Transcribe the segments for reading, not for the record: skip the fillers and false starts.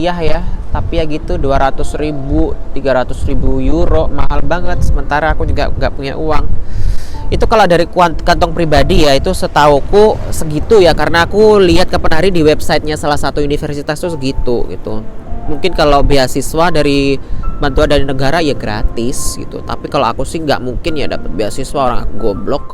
Iya ya, tapi ya gitu 200.000, 300.000 euro, mahal banget. Sementara aku juga nggak punya uang. Itu kalau dari kantong pribadi ya, itu setauku segitu ya, karena aku lihat kapan hari di websitenya salah satu universitas tuh segitu gitu. Mungkin kalau beasiswa dari bantuan dari negara ya gratis gitu, tapi kalau aku sih nggak mungkin ya dapat beasiswa, orang aku goblok.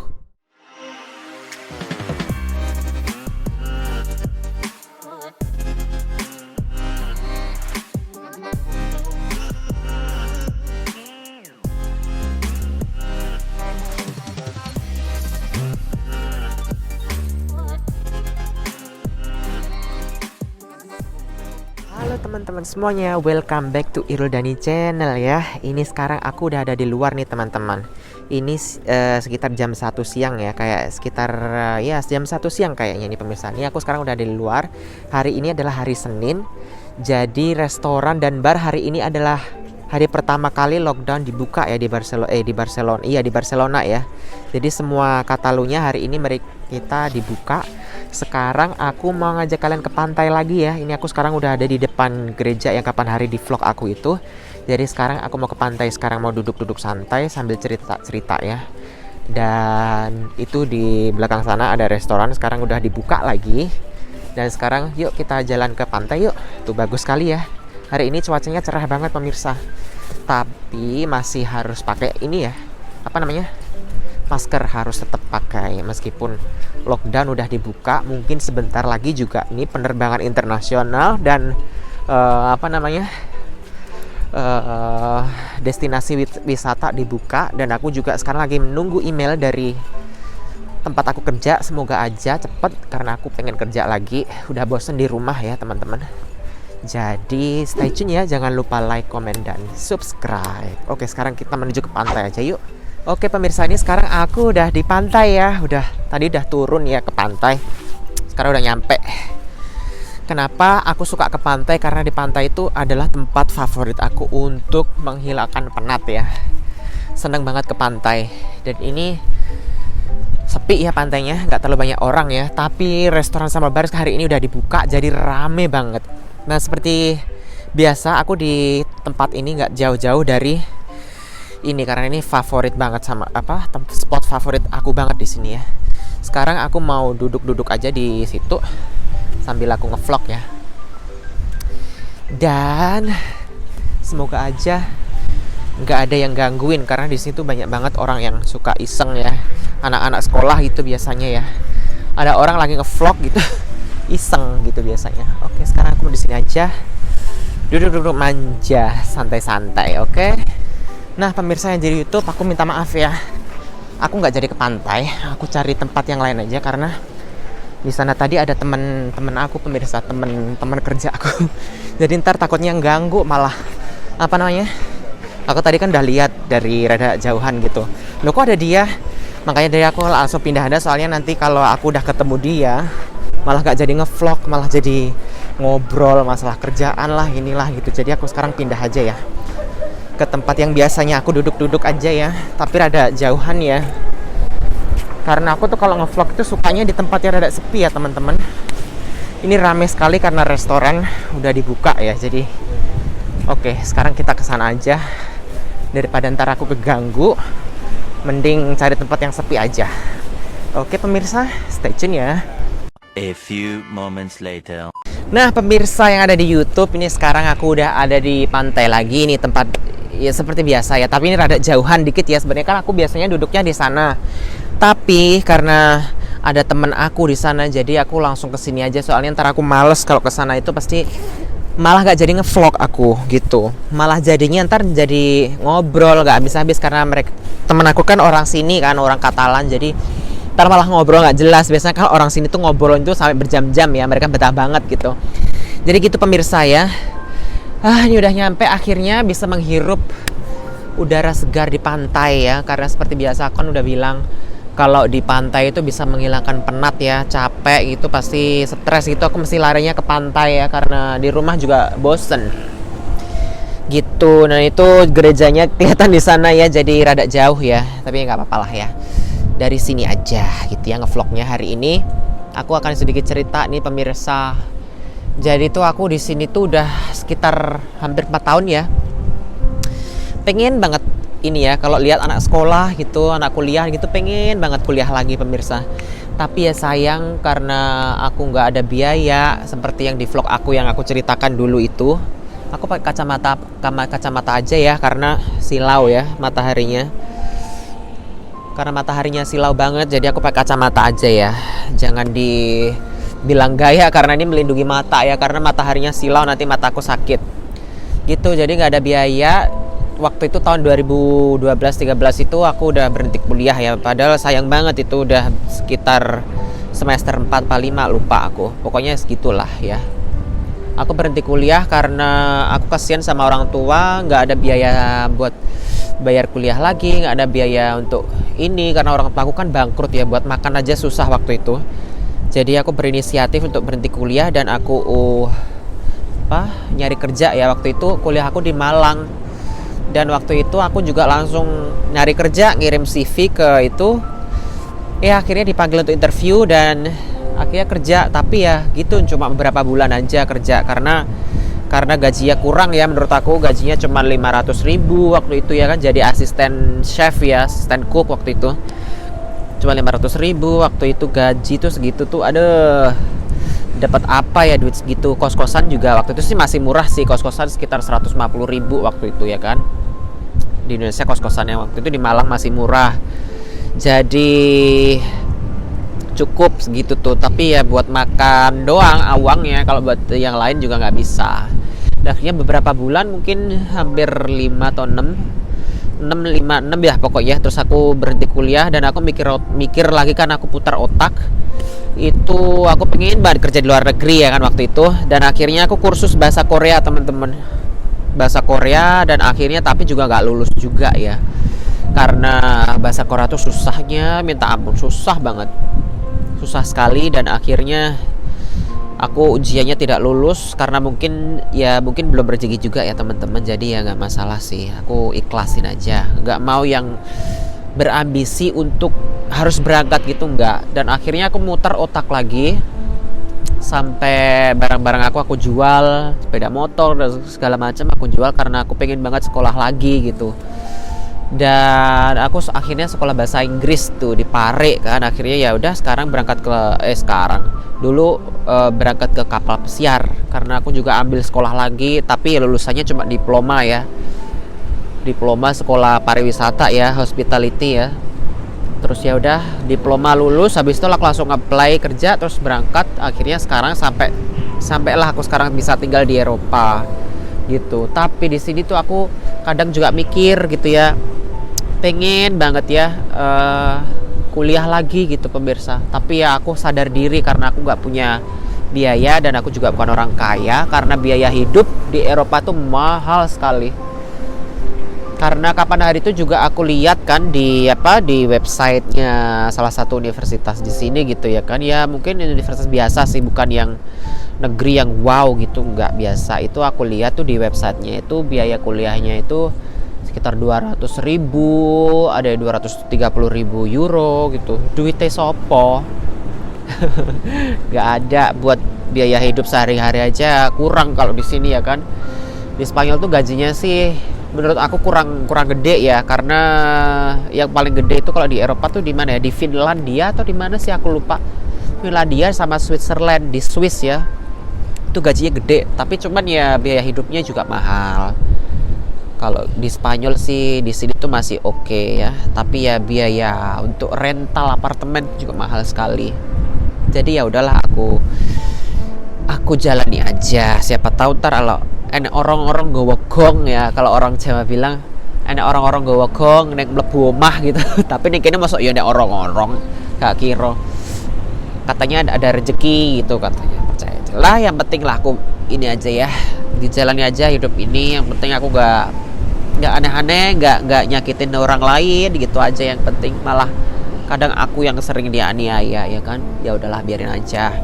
Halo teman-teman semuanya, welcome back to Irul Dani Channel ya. Ini sekarang aku udah ada di luar nih teman-teman. Ini sekitar jam 1 siang ya, kayak sekitar ya jam 1 siang kayaknya nih pemirsa. Ini aku sekarang udah di luar. Hari ini adalah hari Senin. Jadi restoran dan bar hari ini adalah hari pertama kali lockdown dibuka ya di Barcelona ya. Jadi semua Katalunya hari ini kita dibuka. Sekarang aku mau ngajak kalian ke pantai lagi ya. Ini aku sekarang udah ada di depan gereja yang kapan hari di vlog aku itu. Jadi sekarang aku mau ke pantai, sekarang mau duduk-duduk santai sambil cerita-cerita ya. Dan itu di belakang sana ada restoran, sekarang udah dibuka lagi. Dan sekarang yuk kita jalan ke pantai yuk. Tuh bagus sekali ya. Hari ini cuacanya cerah banget pemirsa. Tapi masih harus pakai ini ya. Apa namanya? Masker harus tetap pakai meskipun lockdown udah dibuka. Mungkin sebentar lagi juga ini penerbangan internasional dan destinasi wisata dibuka. Dan aku juga sekarang lagi menunggu email dari tempat aku kerja. Semoga aja cepet karena aku pengen kerja lagi. Udah bosen di rumah ya teman-teman. Jadi stay tune ya, jangan lupa like, comment, dan subscribe. Oke, sekarang kita menuju ke pantai aja yuk. Oke pemirsa, ini sekarang aku udah di pantai ya. Tadi udah turun ya ke pantai. Sekarang udah nyampe. Kenapa aku suka ke pantai? Karena di pantai itu adalah tempat favorit aku untuk menghilangkan penat ya. Seneng banget ke pantai. Dan ini sepi ya pantainya, nggak terlalu banyak orang ya. Tapi restoran sama bar hari ini udah dibuka, jadi rame banget. Nah seperti biasa aku di tempat ini nggak jauh-jauh dari ini karena ini favorit banget spot favorit aku banget di sini ya. Sekarang aku mau duduk-duduk aja di situ sambil aku ngevlog ya. Dan semoga aja nggak ada yang gangguin karena di situ banyak banget orang yang suka iseng ya. Anak-anak sekolah gitu biasanya ya. Ada orang lagi ngevlog gitu iseng gitu biasanya. Oke, sekarang aku di sini aja. Duduk-duduk manja, santai-santai, oke? Nah pemirsa yang jadi YouTube, aku minta maaf ya. Aku nggak jadi ke pantai, aku cari tempat yang lain aja karena di sana tadi ada temen aku pemirsa, temen kerja aku. Jadi ntar takutnya ganggu malah Aku tadi kan udah lihat dari rada jauhan gitu. Loh kok ada dia? Makanya dari aku langsung pindah ada, soalnya nanti kalau aku udah ketemu dia malah nggak jadi ngevlog, malah jadi ngobrol masalah kerjaan lah inilah gitu. Jadi aku sekarang pindah aja ya ke tempat yang biasanya aku duduk-duduk aja ya, tapi rada jauhan ya. Karena aku tuh kalau ngevlog itu sukanya di tempat yang rada sepi ya teman-teman. Ini rame sekali karena restoran udah dibuka ya. Jadi oke, sekarang kita kesana aja. Daripada ntar aku keganggu, mending cari tempat yang sepi aja. Oke pemirsa, stay tune ya. A few moments later. Nah pemirsa yang ada di YouTube, ini sekarang aku udah ada di pantai lagi nih, tempat ya seperti biasa ya, tapi ini rada jauhan dikit ya. Sebenarnya kan aku biasanya duduknya di sana, tapi karena ada temen aku di sana, jadi aku langsung ke sini aja. Soalnya ntar aku males kalau ke sana itu pasti malah gak jadi ngevlog aku gitu. Malah jadinya ntar jadi ngobrol gak habis-habis karena temen aku kan orang sini kan, orang Katalan, jadi ntar malah ngobrol gak jelas. Biasanya kalau orang sini tuh ngobrol itu sampai berjam-jam ya, mereka betah banget gitu. Jadi gitu pemirsa ya. Ini udah nyampe, akhirnya bisa menghirup udara segar di pantai ya. Karena seperti biasa aku kan udah bilang kalau di pantai itu bisa menghilangkan penat ya, capek gitu, pasti stres gitu. Aku mesti larinya ke pantai ya, karena di rumah juga bosen gitu. Nah itu gerejanya kelihatan di sana ya, jadi rada jauh ya, tapi nggak apa-apa lah ya. Dari sini aja gitu ya ngevlognya hari ini. Aku akan sedikit cerita nih pemirsa. Jadi tuh aku di sini tuh udah sekitar hampir 4 tahun ya. Pengen banget ini ya, kalau lihat anak sekolah gitu, anak kuliah gitu, pengen banget kuliah lagi pemirsa. Tapi ya sayang karena aku nggak ada biaya seperti yang di vlog aku yang aku ceritakan dulu itu. Aku pakai kacamata aja ya karena silau ya mataharinya. Karena mataharinya silau banget, jadi aku pakai kacamata aja ya. Jangan dibilang gaya karena ini melindungi mata ya, karena mataharinya silau nanti mataku sakit. Gitu, jadi nggak ada biaya. Waktu itu tahun 2012-13 itu aku udah berhenti kuliah ya. Padahal sayang banget itu udah sekitar semester 4 atau 5 lupa aku. Pokoknya segitulah ya. Aku berhenti kuliah karena aku kasihan sama orang tua, nggak ada biaya buat bayar kuliah lagi, nggak ada biaya untuk ini karena orang tua aku kan bangkrut ya, buat makan aja susah waktu itu. Jadi aku berinisiatif untuk berhenti kuliah dan aku nyari kerja ya. Waktu itu kuliah aku di Malang dan waktu itu aku juga langsung nyari kerja, ngirim CV ke itu ya, akhirnya dipanggil untuk interview dan akhirnya kerja. Tapi ya gitu, cuma beberapa bulan aja kerja karena gajinya kurang ya, menurut aku gajinya cuma 500.000 waktu itu ya kan, jadi asisten chef ya, asisten cook waktu itu cuma 500.000 waktu itu. Gaji tuh segitu tuh, aduh, dapat apa ya duit segitu. Kos-kosan juga waktu itu sih masih murah sih, kos-kosan sekitar 150.000 waktu itu ya kan. Di Indonesia kos-kosannya waktu itu di Malang masih murah, jadi cukup segitu tuh. Tapi ya buat makan doang awangnya, kalau buat yang lain juga nggak bisa. Dan akhirnya beberapa bulan, mungkin hampir 5 atau 6 ya pokoknya, terus aku berhenti kuliah dan aku mikir lagi kan, aku putar otak. Itu aku pengen banget kerja di luar negeri ya kan waktu itu, dan akhirnya aku kursus bahasa Korea teman-teman, bahasa Korea, dan akhirnya tapi juga nggak lulus juga ya, karena bahasa Korea tuh susahnya minta ampun, susah banget, susah sekali. Dan akhirnya aku ujiannya tidak lulus karena mungkin belum rezeki juga ya teman-teman. Jadi ya nggak masalah sih, aku ikhlasin aja, nggak mau yang berambisi untuk harus berangkat gitu, enggak. Dan akhirnya aku muter otak lagi sampai barang-barang aku jual, sepeda motor dan segala macam aku jual karena aku pengen banget sekolah lagi gitu. Dan aku akhirnya sekolah bahasa Inggris tuh di Pare kan. Akhirnya ya udah sekarang berangkat dulu berangkat ke kapal pesiar karena aku juga ambil sekolah lagi, tapi lulusannya cuma diploma ya, diploma sekolah pariwisata ya, hospitality ya. Terus ya udah diploma lulus, habis itu aku langsung apply kerja terus berangkat. Akhirnya sekarang sampailah aku sekarang bisa tinggal di Eropa gitu. Tapi di sini tuh aku kadang juga mikir gitu ya, pengen banget ya kuliah lagi gitu pemirsa. Tapi ya aku sadar diri karena aku nggak punya biaya dan aku juga bukan orang kaya, karena biaya hidup di Eropa tuh mahal sekali. Karena kapan hari itu juga aku lihat kan di websitenya salah satu universitas di sini gitu ya kan. Ya mungkin universitas biasa sih, bukan yang negeri yang wow gitu, nggak biasa. Itu aku lihat tuh di websitenya itu biaya kuliahnya itu sekitar 200.000, ada 230.000 euro gitu. Duitnya sopo nggak ada buat biaya hidup sehari-hari aja, kurang kalau di sini ya kan. Di Spanyol tuh gajinya sih menurut aku kurang gede ya, karena yang paling gede itu kalau di Eropa tuh di mana ya, di Finlandia atau di mana sih aku lupa. Finlandia sama Switzerland, di Swiss ya, itu gajinya gede, tapi cuman ya biaya hidupnya juga mahal. Kalau di Spanyol sih di sini tuh masih oke ya, tapi ya biaya untuk rental apartemen juga mahal sekali. Jadi ya udahlah, aku jalani aja. Siapa tahu ntar kalau enak orang-orang gowo gong ya, kalau orang Jawa bilang enak orang-orang gowo gong nek mlebu omah gitu. Tapi nek kene masuk ya nek orang-orang gak kira, katanya ada rezeki gitu katanya. Percaya aja lah, yang penting lah aku ini aja ya, dijalani aja hidup ini. Yang penting aku gak aneh-aneh, gak nyakitin orang lain gitu aja yang penting. Malah kadang aku yang sering dianiaya ya kan. Ya udahlah, biarin aja,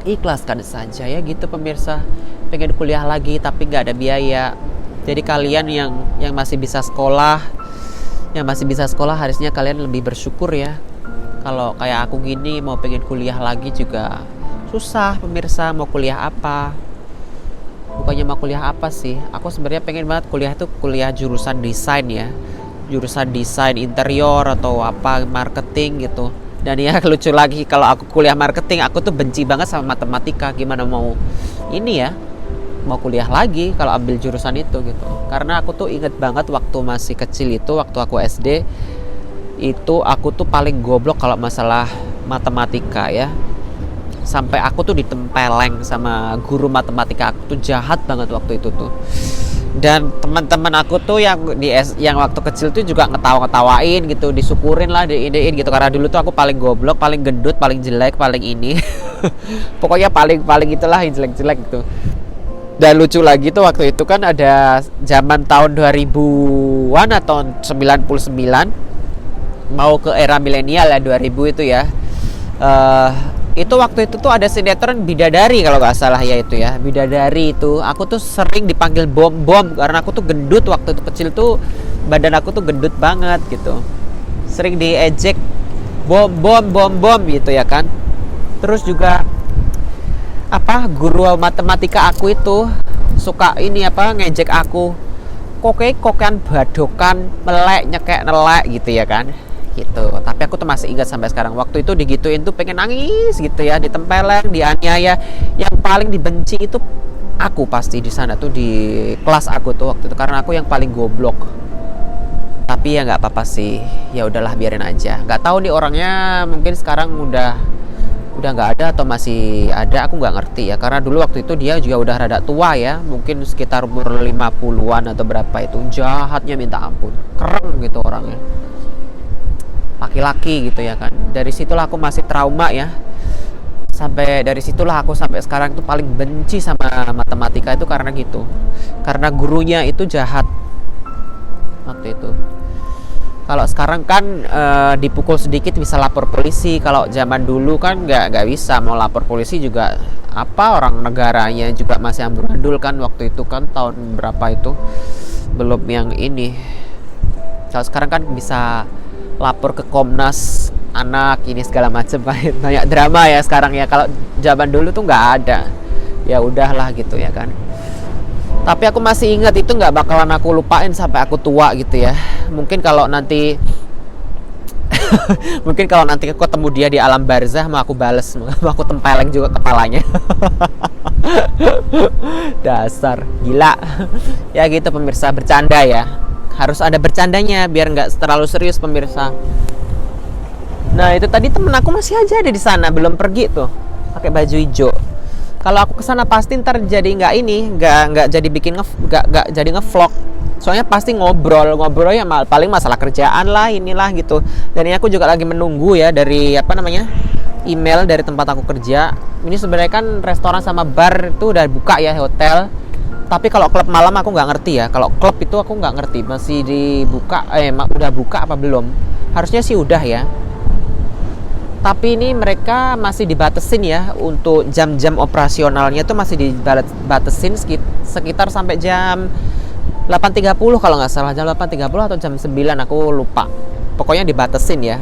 ikhlaskan saja ya gitu pemirsa. Pengen kuliah lagi tapi nggak ada biaya. Jadi kalian yang masih bisa sekolah, harusnya kalian lebih bersyukur ya. Kalau kayak aku gini mau pengen kuliah lagi juga susah pemirsa, mau kuliah apa. Bukannya mau kuliah apa sih, aku sebenarnya pengen banget kuliah tuh kuliah jurusan desain ya, jurusan desain interior atau apa marketing gitu. Dan ya lucu lagi, kalau aku kuliah marketing aku tuh benci banget sama matematika. Gimana mau ini ya, mau kuliah lagi kalau ambil jurusan itu gitu. Karena aku tuh inget banget waktu masih kecil itu, waktu aku SD itu aku tuh paling goblok kalau masalah matematika ya. Sampai aku tuh ditempeleng sama guru matematika aku tuh, jahat banget waktu itu tuh. Dan teman-teman aku tuh yang waktu kecil tuh juga ngetawa-ngetawain gitu, disyukurin lah, diidein gitu, karena dulu tuh aku paling goblok, paling gendut, paling jelek, paling ini pokoknya paling itulah yang jelek-jelek gitu. Dan lucu lagi tuh waktu itu kan ada zaman tahun 2000-an atau 99, mau ke era milenial ya, 2000 itu ya. Itu waktu itu tuh ada sinetron Bidadari kalau nggak salah ya, itu ya Bidadari. Itu aku tuh sering dipanggil bom karena aku tuh gendut waktu itu kecil tuh, badan aku tuh gendut banget gitu, sering diejek bom gitu ya kan. Terus juga apa, guru matematika aku itu suka ini apa, ngejek aku, kokean badokan, melek nyekek nelek gitu ya kan gitu. Tapi aku tuh masih ingat sampai sekarang, waktu itu digituin tuh pengen nangis gitu ya, ditempeleng, dianiaya. Yang paling dibenci itu aku pasti di sana tuh, di kelas aku tuh waktu itu, karena aku yang paling goblok. Tapi ya nggak apa-apa sih, ya udahlah, biarin aja. Nggak tahu nih orangnya, mungkin sekarang udah nggak ada atau masih ada, aku nggak ngerti ya. Karena dulu waktu itu dia juga udah rada tua ya, mungkin sekitar umur 50-an atau berapa. Itu jahatnya minta ampun, keren gitu orangnya, laki-laki gitu ya kan. Dari situlah aku masih trauma ya, sampai dari situlah aku sampai sekarang tuh paling benci sama matematika itu karena gitu, karena gurunya itu jahat waktu itu. Kalau sekarang kan dipukul sedikit bisa lapor polisi. Kalau zaman dulu kan nggak bisa, mau lapor polisi juga apa, orang negaranya juga masih amburadul kan waktu itu kan, tahun berapa itu, belum yang ini. Kalau sekarang kan bisa lapor ke Komnas Anak ini segala macam, banyak drama ya sekarang ya. Kalau zaman dulu tuh nggak ada, ya udahlah gitu ya kan. Tapi aku masih ingat itu, nggak bakalan aku lupain sampai aku tua gitu ya. Mungkin kalau nanti mungkin kalau nanti aku ketemu dia di alam barzah, mau aku bales, mau aku tempeleng juga kepalanya. Dasar gila. Ya gitu pemirsa, bercanda ya, harus ada bercandanya biar nggak terlalu serius pemirsa. Nah itu tadi temen aku masih aja ada di sana, belum pergi tuh, pakai baju hijau. Kalau aku kesana pasti ntar jadi nggak jadi bikin nggak jadi ngevlog. Soalnya pasti ngobrol ya, paling masalah kerjaan lah, inilah gitu. Dan ini aku juga lagi menunggu ya dari email dari tempat aku kerja. Ini sebenarnya kan restoran sama bar itu udah buka ya, hotel. Tapi kalau klub malam aku nggak ngerti ya. Kalau klub itu aku nggak ngerti masih dibuka, udah buka apa belum? Harusnya sih udah ya. Tapi ini mereka masih dibatesin ya, untuk jam-jam operasionalnya tuh masih dibatesin sekitar sampai jam 8.30 kalau nggak salah, jam 8.30 atau jam 9, aku lupa. Pokoknya dibatesin ya.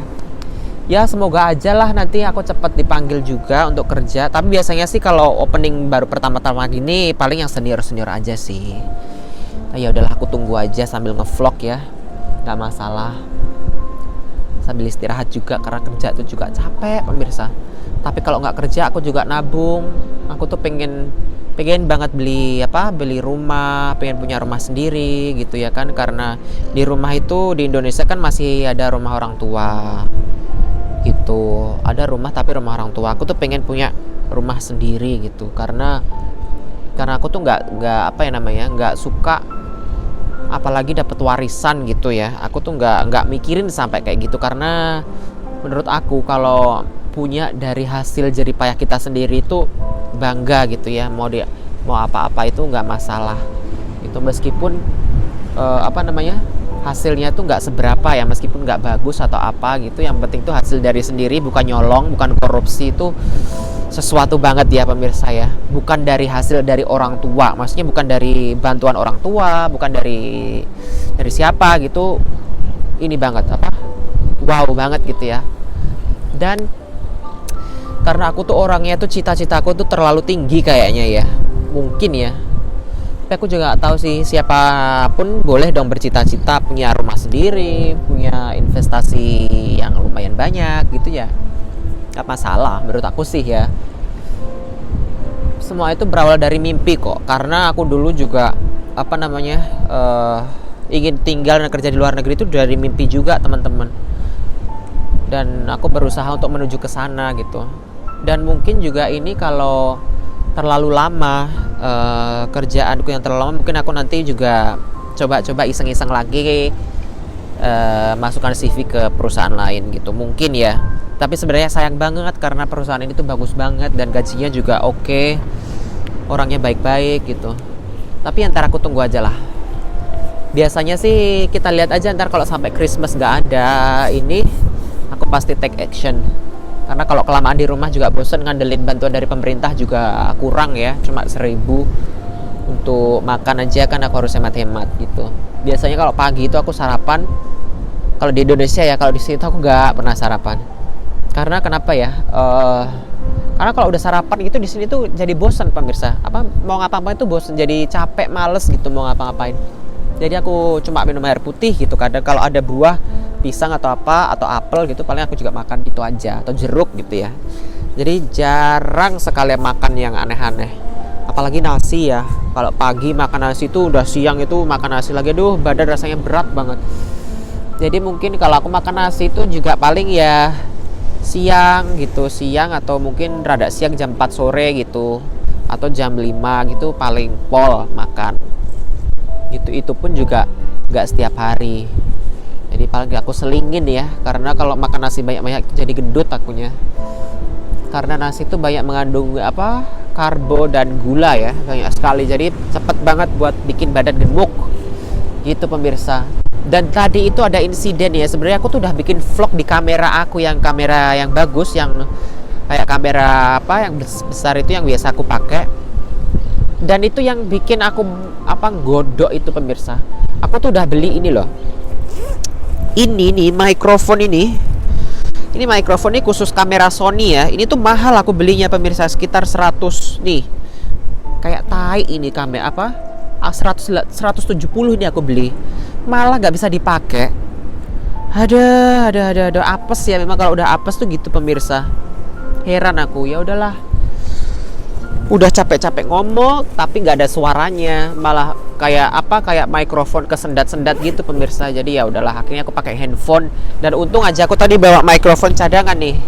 Ya semoga aja lah nanti aku cepat dipanggil juga untuk kerja. Tapi biasanya sih kalau opening baru pertama-tama gini paling yang senior-senior aja sih. Nah, ya udahlah, aku tunggu aja sambil ngevlog ya, nggak masalah. Sambil istirahat juga, karena kerja itu juga capek pemirsa. Tapi kalau nggak kerja aku juga nabung. Aku tuh pengen banget beli rumah, pengen punya rumah sendiri gitu ya kan. Karena di rumah itu di Indonesia kan masih ada rumah orang tua gitu, ada rumah tapi rumah orang tua. Aku tuh pengen punya rumah sendiri gitu, karena aku tuh nggak suka apalagi dapat warisan gitu ya. Aku tuh nggak mikirin sampai kayak gitu, karena menurut aku kalau punya dari hasil jerih payah kita sendiri itu bangga gitu ya. Mau apa-apa itu nggak masalah itu, meskipun hasilnya tuh nggak seberapa ya, meskipun nggak bagus atau apa gitu. Yang penting tuh hasil dari sendiri, bukan nyolong, bukan korupsi. Itu sesuatu banget ya pemirsa ya, bukan dari hasil dari orang tua, maksudnya bukan dari bantuan orang tua, bukan dari siapa gitu. Ini banget wow banget gitu ya. Dan Karena aku tuh orangnya tuh cita-citaku tuh terlalu tinggi kayaknya ya. Mungkin ya. Tapi aku juga nggak tahu sih, siapapun boleh dong bercita-cita punya rumah sendiri, punya investasi yang lumayan banyak gitu ya. Gak masalah menurut aku sih ya. Semua itu berawal dari mimpi kok. Karena aku dulu juga apa namanya ingin tinggal dan kerja di luar negeri itu dari mimpi juga teman-teman. Dan aku berusaha untuk menuju ke sana gitu. Dan mungkin juga ini kalau terlalu lama kerjaanku yang terlalu lama, mungkin aku nanti juga coba-coba iseng-iseng lagi masukkan CV ke perusahaan lain gitu mungkin ya. Tapi sebenarnya sayang banget karena perusahaan ini tuh bagus banget dan gajinya juga oke, orangnya baik-baik gitu. Tapi ntar aku tunggu aja lah. Biasanya sih kita lihat aja ntar kalau sampai Christmas nggak ada ini, aku pasti take action. Karena kalau kelamaan di rumah juga bosen, ngandelin bantuan dari pemerintah juga kurang ya, cuma 1.000 untuk makan aja kan aku harus hemat-hemat gitu. Biasanya kalau pagi itu aku sarapan, kalau di Indonesia ya, kalau di situ aku nggak pernah sarapan. Karena kenapa ya? Karena kalau udah sarapan gitu di sini tuh jadi bosan pemirsa. Apa mau ngapa-ngapain tuh bosan, jadi capek, males gitu mau ngapa-ngapain. Jadi aku cuma minum air putih gitu. Kadang kalau ada buah, pisang atau apa atau apel gitu paling aku juga makan itu aja, atau jeruk gitu ya. Jadi jarang sekali makan yang aneh-aneh. Apalagi nasi ya. Kalau pagi makan nasi itu udah siang itu makan nasi lagi, aduh badan rasanya berat banget. Jadi mungkin kalau aku makan nasi itu juga paling ya siang gitu, siang atau mungkin rada siang jam 4 sore gitu, atau jam 5 gitu paling pol makan gitu. Itu pun juga nggak setiap hari, jadi paling aku selingin ya, karena kalau makan nasi banyak-banyak jadi gendut akunya. Karena nasi itu banyak mengandung apa, karbo dan gula ya, banyak sekali, jadi cepet banget buat bikin badan gemuk gitu pemirsa. Dan tadi itu ada insiden ya, sebenarnya aku tuh udah bikin vlog di kamera aku, yang kamera yang bagus, yang kayak kamera apa yang besar itu yang biasa aku pakai. Dan itu yang bikin aku apa godok itu pemirsa. Aku tuh udah beli ini loh. Ini nih mikrofon ini. Ini mikrofon ini khusus kamera Sony ya. Ini tuh mahal aku belinya pemirsa, sekitar 100 nih. Kayak tai ini kamera apa? 170 ini aku beli. Malah nggak bisa dipakai. Ada apes ya, memang kalau udah apes tuh gitu pemirsa. Heran aku, ya udahlah. Udah capek-capek ngomong tapi nggak ada suaranya, malah kayak apa, kayak mikrofon kesendat-sendat gitu pemirsa. Jadi ya udahlah, akhirnya aku pakai handphone. Dan untung aja aku tadi bawa mikrofon cadangan nih,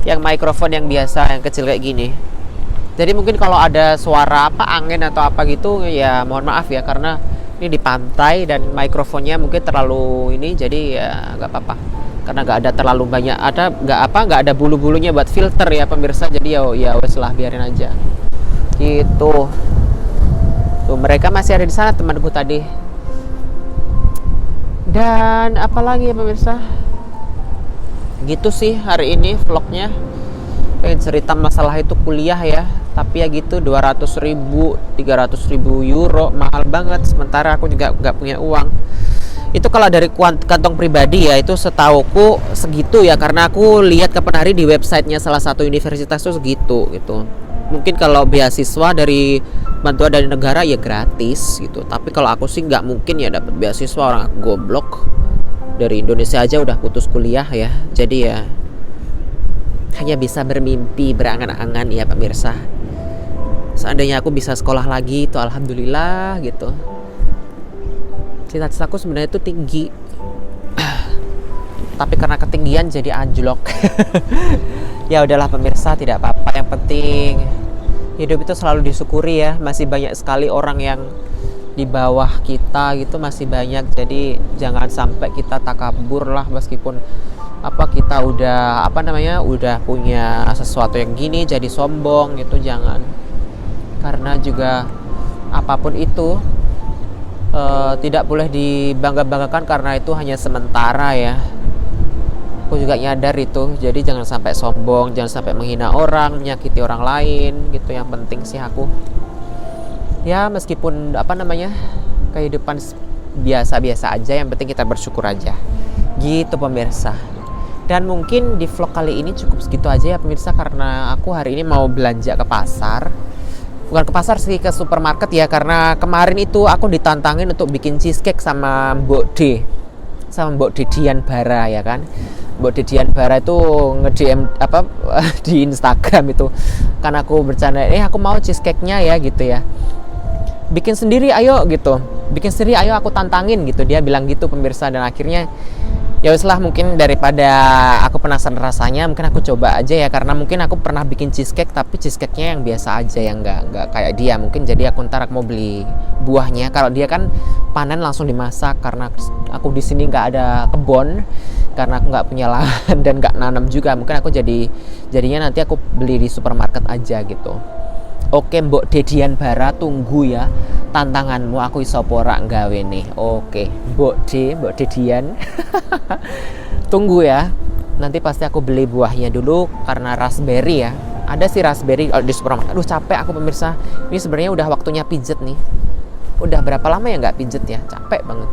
yang mikrofon yang biasa, yang kecil kayak gini. Jadi mungkin kalau ada suara apa, angin atau apa gitu ya mohon maaf ya, karena ini di pantai dan mikrofonnya mungkin terlalu ini, jadi ya nggak apa-apa. Karena nggak ada terlalu banyak, nggak ada bulu-bulunya buat filter ya pemirsa. Jadi ya wes lah, biarin aja. Gitu. Tuh mereka masih ada di sana temanku tadi. Dan apalagi ya pemirsa. Gitu sih hari ini vlognya. Pengen cerita masalah itu kuliah ya. Tapi ya gitu, 200.000, 300.000 euro, mahal banget. Sementara aku juga nggak punya uang. Itu kalau dari kantong pribadi ya, itu setauku segitu ya. Karena aku lihat kapan hari di websitenya salah satu universitas tuh segitu gitu. Mungkin kalau beasiswa dari bantuan dari negara ya gratis gitu. Tapi kalau aku sih nggak mungkin ya dapat beasiswa, orang aku goblok. Dari Indonesia aja udah putus kuliah ya. Jadi ya hanya bisa bermimpi, berangan-angan ya pemirsa. Seandainya aku bisa sekolah lagi itu alhamdulillah gitu. Cita-citaku sebenarnya itu tinggi. Tapi karena ketinggian jadi anjlok. Ya udahlah pemirsa, tidak apa-apa. Yang penting hidup itu selalu disyukuri ya. Masih banyak sekali orang yang di bawah kita gitu, masih banyak. Jadi jangan sampai kita takabur lah, meskipun apa kita udah udah punya sesuatu yang gini jadi sombong gitu, jangan. Karena juga apapun itu tidak boleh dibangga-banggakan, karena itu hanya sementara ya. Aku juga nyadar itu, jadi jangan sampai sombong, jangan sampai menghina orang, menyakiti orang lain gitu. Yang penting sih aku ya, meskipun kehidupan biasa-biasa aja, yang penting kita bersyukur aja gitu pemirsa. Dan mungkin di vlog kali ini cukup segitu aja ya pemirsa, karena aku hari ini mau belanja ke pasar. Bukan ke pasar sih, ke supermarket ya, karena kemarin itu aku ditantangin untuk bikin cheesecake sama Mbok Dedian Bara ya kan. Mbok Dedian Bara itu nge-DM apa di Instagram itu. Kan aku bercanda, aku mau cheesecake-nya ya gitu ya. Bikin sendiri ayo gitu. Bikin sendiri ayo, aku tantangin gitu. Dia bilang gitu pemirsa, dan akhirnya ya wes lah, mungkin daripada aku penasaran rasanya, mungkin aku coba aja ya, karena mungkin aku pernah bikin cheesecake tapi cheesecake-nya yang biasa aja, yang nggak kayak dia mungkin. Jadi aku ntar mau beli buahnya. Kalau dia kan panen langsung dimasak, karena aku di sini nggak ada kebun, karena aku nggak punya lahan dan nggak nanam juga. Mungkin aku jadinya nanti aku beli di supermarket aja gitu. Oke Mbok Dedian Bara, tunggu ya tantanganmu, aku iso pora nggawe nih. Oke Mbok Dedian tunggu ya, nanti pasti aku beli buahnya dulu, karena raspberry ya, ada sih raspberry di supermarket. Aduh capek aku pemirsa, ini sebenarnya udah waktunya pijet nih. Udah berapa lama ya nggak pijet ya, capek banget.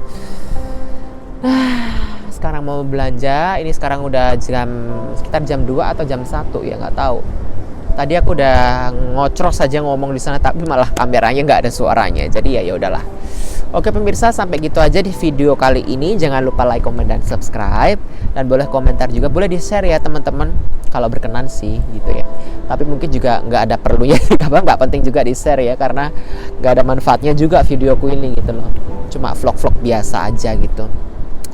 Sekarang mau belanja, ini sekarang udah sekitar jam 2 atau jam 1 ya, nggak tahu. Tadi aku udah ngocros saja ngomong di sana, tapi malah kameranya nggak ada suaranya. Jadi ya udahlah. Oke pemirsa, sampai gitu aja di video kali ini. Jangan lupa like, comment, dan subscribe. Dan boleh komentar juga, boleh di-share ya teman-teman, kalau berkenan sih gitu ya. Tapi mungkin juga nggak ada perlunya, nggak penting juga di-share ya, karena nggak ada manfaatnya juga videoku ini gitu loh. Cuma vlog-vlog biasa aja gitu.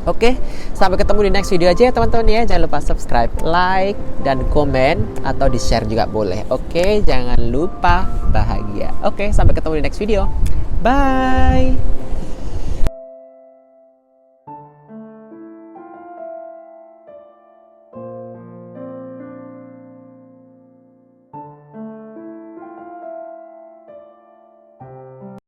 Oke, sampai ketemu di next video aja ya teman-teman ya. Jangan lupa subscribe, like, dan komen, atau di-share juga boleh. Oke, jangan lupa bahagia. Oke, sampai ketemu di next video. Bye.